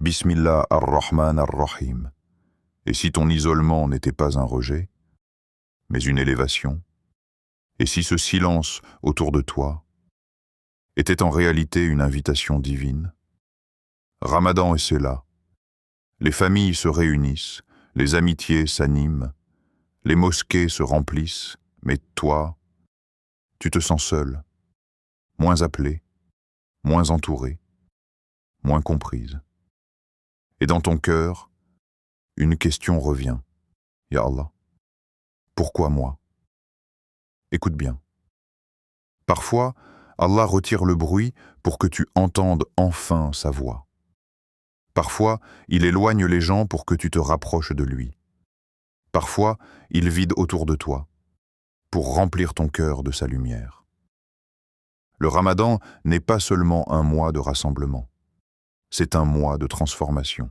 Bismillah ar-Rahman ar-Rahim. Et si ton isolement n'était pas un rejet, mais une élévation? Et si ce silence autour de toi était en réalité une invitation divine? Ramadan et c'est là. Les familles se réunissent, les amitiés s'animent, les mosquées se remplissent, mais toi, tu te sens seul, moins appelé, moins entouré, moins comprise. Et dans ton cœur, une question revient. Ya Allah, pourquoi moi? Écoute bien. Parfois, Allah retire le bruit pour que tu entendes enfin sa voix. Parfois, il éloigne les gens pour que tu te rapproches de lui. Parfois, il vide autour de toi, pour remplir ton cœur de sa lumière. Le Ramadan n'est pas seulement un mois de rassemblement, c'est un mois de transformation.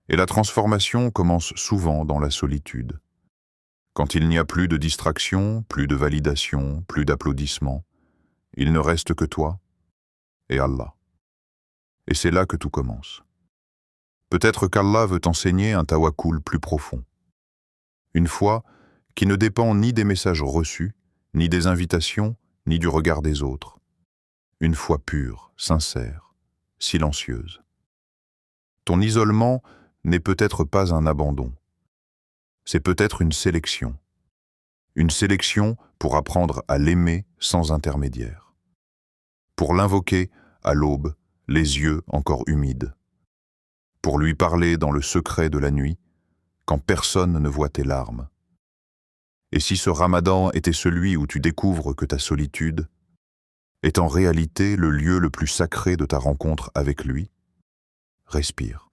Et la transformation commence souvent dans la solitude. Quand il n'y a plus de distraction, plus de validation, plus d'applaudissements, il ne reste que toi et Allah. Et c'est là que tout commence. Peut-être qu'Allah veut t'enseigner un tawakkul plus profond. Une foi qui ne dépend ni des messages reçus, ni des invitations, ni du regard des autres. Une foi pure, sincère, silencieuse. Ton isolement n'est peut-être pas un abandon. C'est peut-être une sélection. Une sélection pour apprendre à l'aimer sans intermédiaire. Pour l'invoquer à l'aube, les yeux encore humides. Pour lui parler dans le secret de la nuit, quand personne ne voit tes larmes. Et si ce Ramadan était celui où tu découvres que ta solitude est en réalité le lieu le plus sacré de ta rencontre avec lui, respire.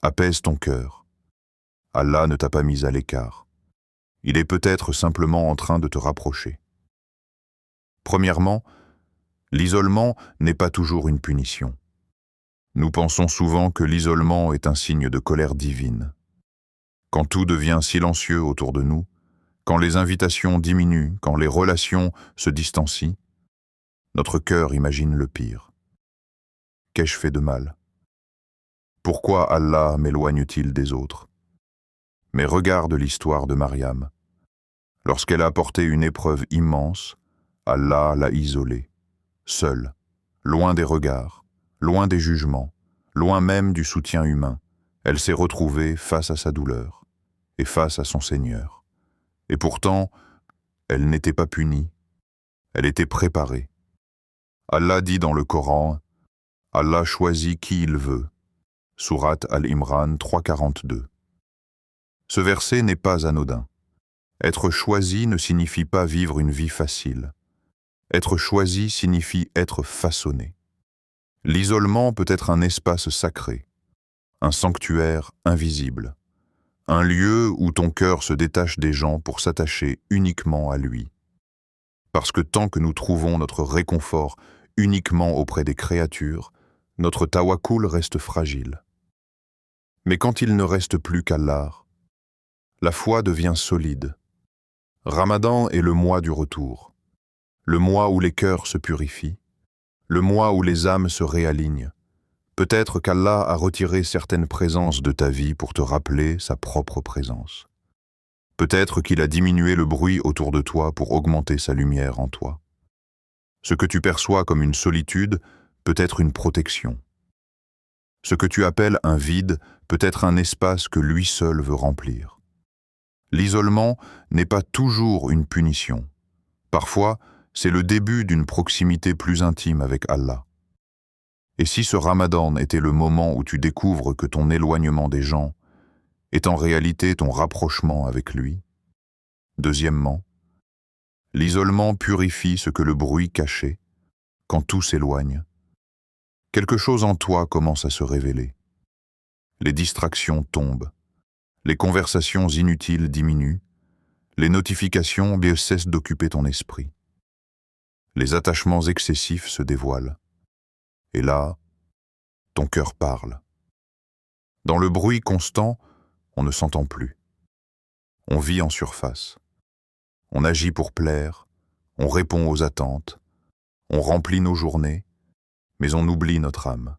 Apaise ton cœur. Allah ne t'a pas mis à l'écart. Il est peut-être simplement en train de te rapprocher. Premièrement, l'isolement n'est pas toujours une punition. Nous pensons souvent que l'isolement est un signe de colère divine. Quand tout devient silencieux autour de nous, quand les invitations diminuent, quand les relations se distancient, notre cœur imagine le pire. Qu'ai-je fait de mal? Pourquoi Allah m'éloigne-t-il des autres? Mais regarde l'histoire de Mariam. Lorsqu'elle a apporté une épreuve immense, Allah l'a isolée, seule, loin des regards, loin des jugements, loin même du soutien humain. Elle s'est retrouvée face à sa douleur et face à son Seigneur. Et pourtant, elle n'était pas punie, elle était préparée. Allah dit dans le Coran, « Allah choisit qui il veut » Sourate Al-Imran 3,42. Ce verset n'est pas anodin. Être choisi ne signifie pas vivre une vie facile. Être choisi signifie être façonné. L'isolement peut être un espace sacré, un sanctuaire invisible, un lieu où ton cœur se détache des gens pour s'attacher uniquement à lui. Parce que tant que nous trouvons notre réconfort uniquement auprès des créatures, notre tawakkul reste fragile. Mais quand il ne reste plus qu'Allah, la foi devient solide. Ramadan est le mois du retour, le mois où les cœurs se purifient, le mois où les âmes se réalignent. Peut-être qu'Allah a retiré certaines présences de ta vie pour te rappeler sa propre présence. Peut-être qu'il a diminué le bruit autour de toi pour augmenter sa lumière en toi. Ce que tu perçois comme une solitude peut être une protection. Ce que tu appelles un vide peut être un espace que lui seul veut remplir. L'isolement n'est pas toujours une punition. Parfois, c'est le début d'une proximité plus intime avec Allah. Et si ce Ramadan était le moment où tu découvres que ton éloignement des gens est en réalité ton rapprochement avec lui? Deuxièmement, l'isolement purifie ce que le bruit cachait quand tout s'éloigne. Quelque chose en toi commence à se révéler. Les distractions tombent, les conversations inutiles diminuent, les notifications cessent d'occuper ton esprit. Les attachements excessifs se dévoilent. Et là, ton cœur parle. Dans le bruit constant, on ne s'entend plus. On vit en surface. On agit pour plaire, on répond aux attentes, on remplit nos journées, mais on oublie notre âme.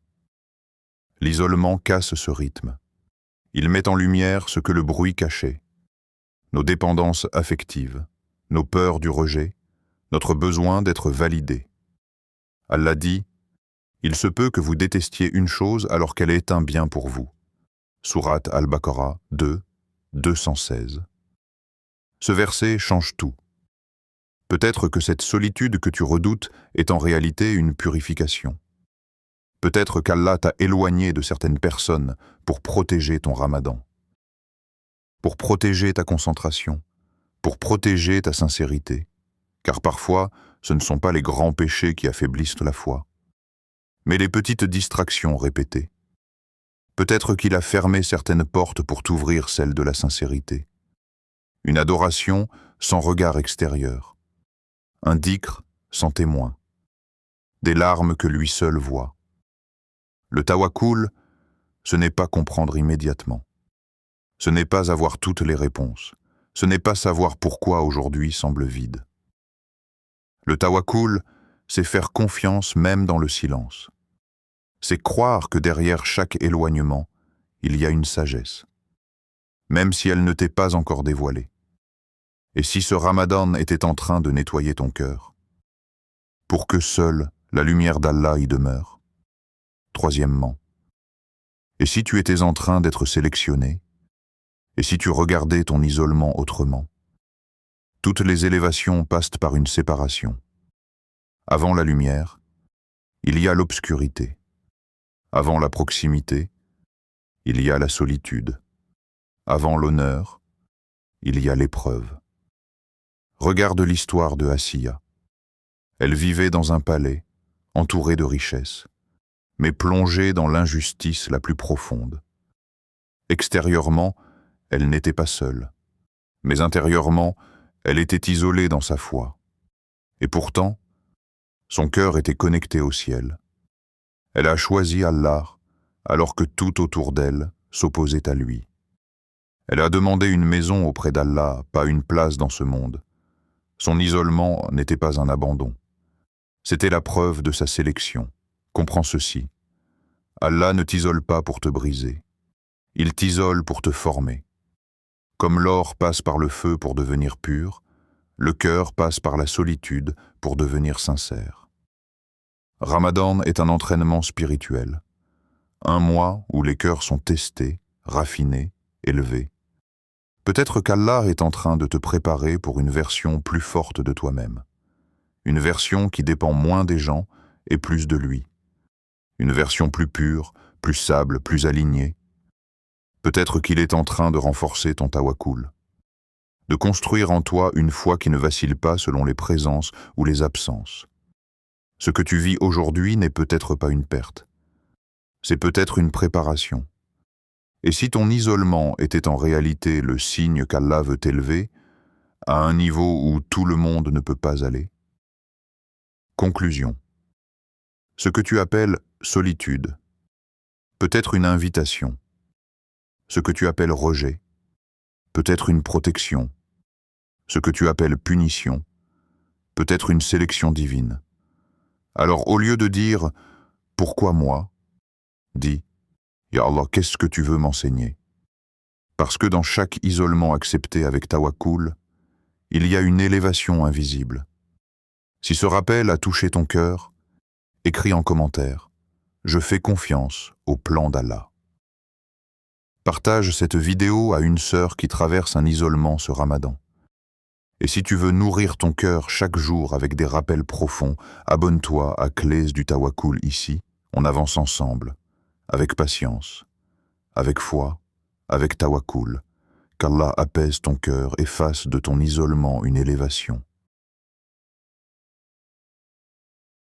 L'isolement casse ce rythme. Il met en lumière ce que le bruit cachait, nos dépendances affectives, nos peurs du rejet, notre besoin d'être validé. Allah dit, « Il se peut que vous détestiez une chose alors qu'elle est un bien pour vous. » Sourate Al-Baqarah 2, 216. Ce verset change tout. Peut-être que cette solitude que tu redoutes est en réalité une purification. Peut-être qu'Allah t'a éloigné de certaines personnes pour protéger ton ramadan, pour protéger ta concentration, pour protéger ta sincérité, car parfois, ce ne sont pas les grands péchés qui affaiblissent la foi, mais les petites distractions répétées. Peut-être qu'il a fermé certaines portes pour t'ouvrir celle de la sincérité. Une adoration sans regard extérieur, un dhikr sans témoin, des larmes que lui seul voit. Le tawakkul, ce n'est pas comprendre immédiatement. Ce n'est pas avoir toutes les réponses. Ce n'est pas savoir pourquoi aujourd'hui semble vide. Le tawakkul, c'est faire confiance même dans le silence. C'est croire que derrière chaque éloignement, il y a une sagesse, même si elle ne t'est pas encore dévoilée. Et si ce ramadan était en train de nettoyer ton cœur, pour que seule la lumière d'Allah y demeure. Troisièmement, et si tu étais en train d'être sélectionné, et si tu regardais ton isolement autrement, toutes les élévations passent par une séparation. Avant la lumière, il y a l'obscurité. Avant la proximité, il y a la solitude. Avant l'honneur, il y a l'épreuve. Regarde l'histoire de Asiya. Elle vivait dans un palais, entourée de richesses, mais plongée dans l'injustice la plus profonde. Extérieurement, elle n'était pas seule, mais intérieurement, elle était isolée dans sa foi. Et pourtant, son cœur était connecté au ciel. Elle a choisi Allah, alors que tout autour d'elle s'opposait à lui. Elle a demandé une maison auprès d'Allah, pas une place dans ce monde. Son isolement n'était pas un abandon. C'était la preuve de sa sélection. Comprends ceci. Allah ne t'isole pas pour te briser. Il t'isole pour te former. Comme l'or passe par le feu pour devenir pur, le cœur passe par la solitude pour devenir sincère. Ramadan est un entraînement spirituel. Un mois où les cœurs sont testés, raffinés, élevés. Peut-être qu'Allah est en train de te préparer pour une version plus forte de toi-même. Une version qui dépend moins des gens et plus de lui. Une version plus pure, plus stable, plus alignée. Peut-être qu'il est en train de renforcer ton tawakkul, de construire en toi une foi qui ne vacille pas selon les présences ou les absences. Ce que tu vis aujourd'hui n'est peut-être pas une perte. C'est peut-être une préparation. Et si ton isolement était en réalité le signe qu'Allah veut t'élever, à un niveau où tout le monde ne peut pas aller? Conclusion. Ce que tu appelles solitude peut être une invitation. Ce que tu appelles rejet peut être une protection. Ce que tu appelles punition peut être une sélection divine. Alors au lieu de dire « Pourquoi moi ?», dis « Ya Allah, qu'est-ce que tu veux m'enseigner ?» Parce que dans chaque isolement accepté avec tawakkul, il y a une élévation invisible. Si ce rappel a touché ton cœur, écris en commentaire « Je fais confiance au plan d'Allah ». Partage cette vidéo à une sœur qui traverse un isolement ce ramadan. Et si tu veux nourrir ton cœur chaque jour avec des rappels profonds, abonne-toi à Clés du Tawakkul ici. On avance ensemble, avec patience, avec foi, avec tawakkul. Qu'Allah apaise ton cœur et fasse de ton isolement une élévation.